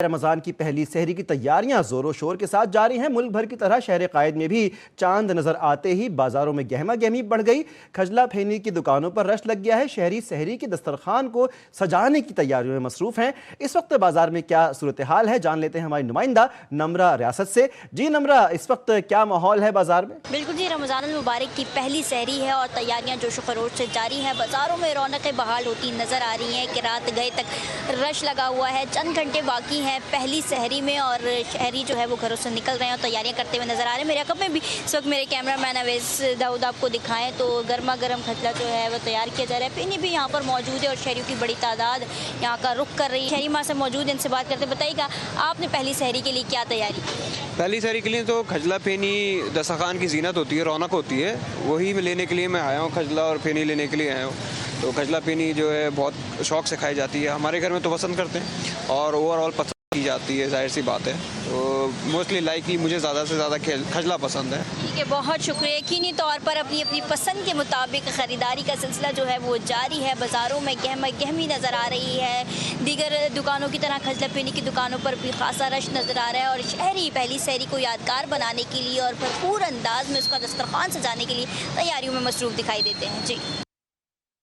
رمضان کی پہلی سحری کی تیاریاں زور و شور کے ساتھ جاری ہیں۔ ملک بھر کی طرح شہر قائد میں بھی چاند نظر آتے ہی بازاروں میں گہما گہمی بڑھ گئی۔ کھجلا پھینی کی دکانوں پر رش لگ گیا ہے۔ شہری سحری کے دسترخوان کو سجانے کی تیاریوں میں مصروف ہیں۔ اس وقت بازار میں کیا صورتحال ہے جان لیتے ہیں ہماری نمائندہ نمرہ ریاست سے۔ جی نمرہ، اس وقت کیا ماحول ہے بازار میں؟ بالکل جی، رمضان المبارک کی پہلی سحری ہے اور تیاریاں جوش و خروش سے جاری ہیں۔ بازاروں میں رونقیں بحال ہوتی نظر آ رہی ہیں کہ رات گئے تک رش لگا ہوا ہے۔ چند گھنٹے باقی ہیں پہلی سحری میں اور شہری جو ہے وہ گھروں سے نکل رہے ہیں اور تیاریاں کرتے ہوئے نظر آ رہے ہیں۔ میرے عقب میں بھی اس وقت میرے کیمرہ مین اویس داؤد آپ کو دکھائیں تو گرما گرم کھجلا جو ہے وہ تیار کیا جا رہا ہے۔ پینی بھی یہاں پر موجود ہے اور شہریوں کی بڑی تعداد یہاں کا رخ کر رہی ہے۔ شہری ماں سے موجود ہیں، ان سے بات کرتے ہیں۔ بتائیے گا آپ نے پہلی سحری کے لیے کیا تیاری کی؟ پہلی سحری کے لیے تو کھجلا پھینی دسترخوان کی زینت ہوتی ہے، رونق ہوتی ہے، وہی لینے کے لیے میں آیا ہوں۔ کھجلا اور پھینی لینے کے لیے آیا ہوں۔ تو کھجلا پھینی جو ہے بہت شوق سے کھائی جاتی ہے، ہمارے گھر میں تو پسند کرتے ہیں اور اوور آل پسند کی جاتی ہے، ظاہر سی بات ہے۔ تو موسٹلی لائکلی مجھے زیادہ سے زیادہ کھجلا پسند ہے۔ ٹھیک ہے، بہت شکریہ۔ یقینی طور پر اپنی اپنی پسند کے مطابق خریداری کا سلسلہ جو ہے وہ جاری ہے۔ بازاروں میں گہما گہمی نظر آ رہی ہے۔ دیگر دکانوں کی طرح کھجلا پھینی کی دکانوں پر بھی خاصا رش نظر آ رہا ہے اور شہری پہلی سحری کو یادگار بنانے کے لیے اور بھرپور انداز میں اس کا دسترخوان سجانے کے لیے تیاریوں میں مصروف دکھائی دیتے ہیں۔ جی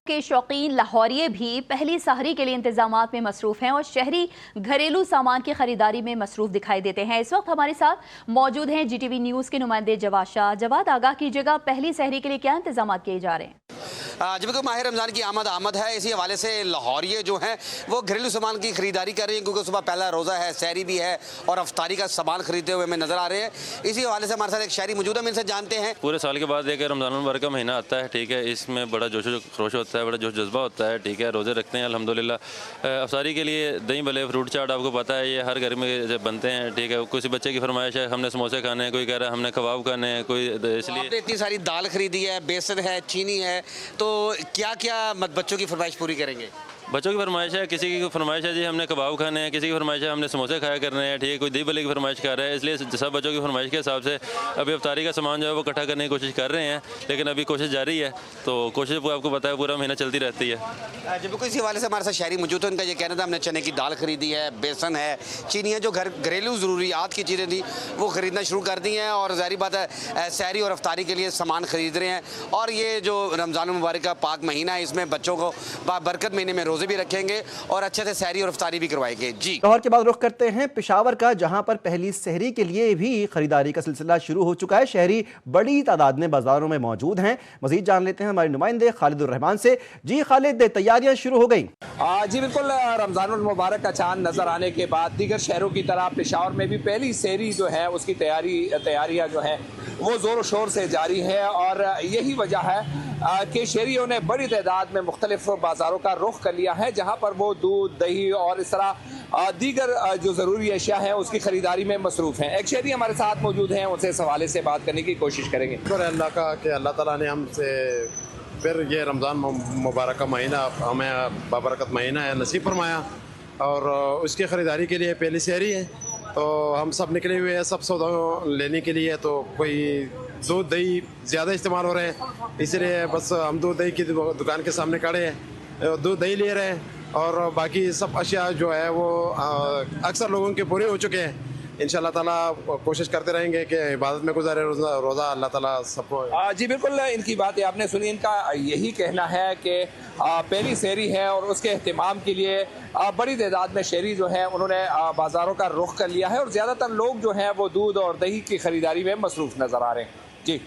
کے شوقین لاہوریے بھی پہلی سحری کے لیے انتظامات میں مصروف ہیں اور شہری گھریلو سامان کی خریداری میں مصروف دکھائی دیتے ہیں۔ اس وقت ہمارے ساتھ موجود ہیں جی ٹی وی نیوز کے نمائندے جواد شاہ۔ جواد، آگاہ کیجیے گا پہلی سحری کے لیے کیا انتظامات کیے جا رہے ہیں؟ جب کہ ماہ رمضان کی آمد ہے، اسی حوالے سے لاہوریے جو ہیں وہ گھریلو سامان کی خریداری کر رہے ہیں، کیونکہ صبح پہلا روزہ ہے، سحری بھی ہے اور افطاری کا سامان خریدتے ہوئے ہمیں نظر آ رہے ہیں۔ اسی حوالے سے ہمارے ساتھ ایک شہری موجود ہے، ہم ان سے جانتے ہیں۔ پورے سال کے بعد ایک رمضان المبارک کا مہینہ آتا ہے، ٹھیک ہے، اس میں بڑا جوش و خروش ہوتا ہے، بڑا جوش جذبہ ہوتا ہے، ٹھیک ہے، روزے رکھتے ہیں الحمدللہ۔ افطاری کے لیے دہی بھلے، فروٹ چاٹ آپ کو پتہ ہے یہ ہر گھر میں بنتے ہیں، ٹھیک ہے۔ کسی بچے کی فرمائش ہے ہم نے سموسے کھانے ہیں، کوئی کہہ رہا ہے ہم نے کباب کھانے ہیں، کوئی اس لیے۔ آپ نے اتنی ساری دال خریدی ہے، بیسن ہے، چینی ہے، تو کیا بچوں کی فرمائش پوری کریں گے؟ بچوں کی فرمائش ہے، کسی کی فرمائش ہے جی ہم نے کباب کھانے ہیں، کسی کی فرمائش ہے ہم نے سموسے کھایا کرنے ہیں، ٹھیک ہے، کوئی دہی بھلے کی فرمائش کر رہا ہے۔ اس لیے سب بچوں کی فرمائش کے حساب سے ابھی افطاری کا سامان جو ہے وہ اکٹھا کرنے کی کوشش کر رہے ہیں، لیکن ابھی کوشش جاری ہے، تو کوشش آپ کو پتہ ہے پورا مہینہ چلتی رہتی ہے۔ جب اسی حوالے سے ہمارے ساتھ شہری موجود ہے، ان کا یہ کہنا تھا ہم نے چنے کی دال خریدی ہے، بیسن ہے، چینی ہے، جو گھریلو ضروریات کی چیزیں تھیں وہ خریدنا شروع کر دی ہیں اور ظاہری بات ہے سحری اور افطاری کے لیے سامان خرید رہے ہیں۔ اور یہ جو رمضان المبارک کا پاک مہینہ ہے، اس میں بچوں کو برکت مہینے میں روزے بھی رکھیں گے اور اچھے سے سحری اور افطاری بھی کروائیں گے۔ جی لاہور کے بعد رخ کرتے ہیں پشاور کا، جہاں پر پہلی سحری کے لیے بھی خریداری کا سلسلہ شروع ہو چکا ہے۔ شہری بڑی تعداد میں بازاروں میں موجود ہیں۔ مزید جان لیتے ہیں ہمارے نمائندے خالد الرحمان سے۔ جی خالد، تیاریاں شروع ہو گئیں؟ جی بالکل، رمضان المبارک کا چاند نظر آنے کے بعد دیگر شہروں کی طرح پشاور میں بھی پہلی سحری جو ہے اس کی تیاریاں جو ہیں وہ زور و شور سے جاری ہے اور یہی وجہ ہے کہ شہریوں نے بڑی تعداد میں مختلف بازاروں کا رخ کر لیا ہے، جہاں پر وہ دودھ، دہی اور اس طرح دیگر جو ضروری اشیاء ہیں اس کی خریداری میں مصروف ہیں۔ ایک شہری ہمارے ساتھ موجود ہیں، ان سے اس حوالے سے بات کرنے کی کوشش کریں گے۔ شکر ہے اللہ کا کہ اللہ تعالیٰ نے ہم سے پھر یہ رمضان مبارک کا مہینہ ہمیں بابرکت مہینہ ہے نصیب فرمایا اور اس کی خریداری کے لیے پہلی سحری ہے، تو ہم سب نکلے ہوئے ہیں سب سودا لینے کے لیے۔ تو کوئی دودھ دہی زیادہ استعمال ہو رہے ہیں، اس لیے بس ہم دودھ دہی کی دکان کے سامنے کھڑے ہیں، دودھ دہی لے رہے ہیں اور باقی سب اشیاء جو ہے وہ اکثر لوگوں کے پورے ہو چکے ہیں۔ انشاءاللہ تعالیٰ کوشش کرتے رہیں گے کہ عبادت میں گزارے روزہ اللہ تعالیٰ سب کو۔ جی بالکل، ان کی باتیں آپ نے سنی۔ ان کا یہی کہنا ہے کہ پہلی سحری ہے اور اس کے اہتمام کے لیے بڑی تعداد میں شہری جو ہیں انہوں نے بازاروں کا رخ کر لیا ہے اور زیادہ تر لوگ جو ہیں وہ دودھ اور دہی کی خریداری میں مصروف نظر آ رہے ہیں۔ جی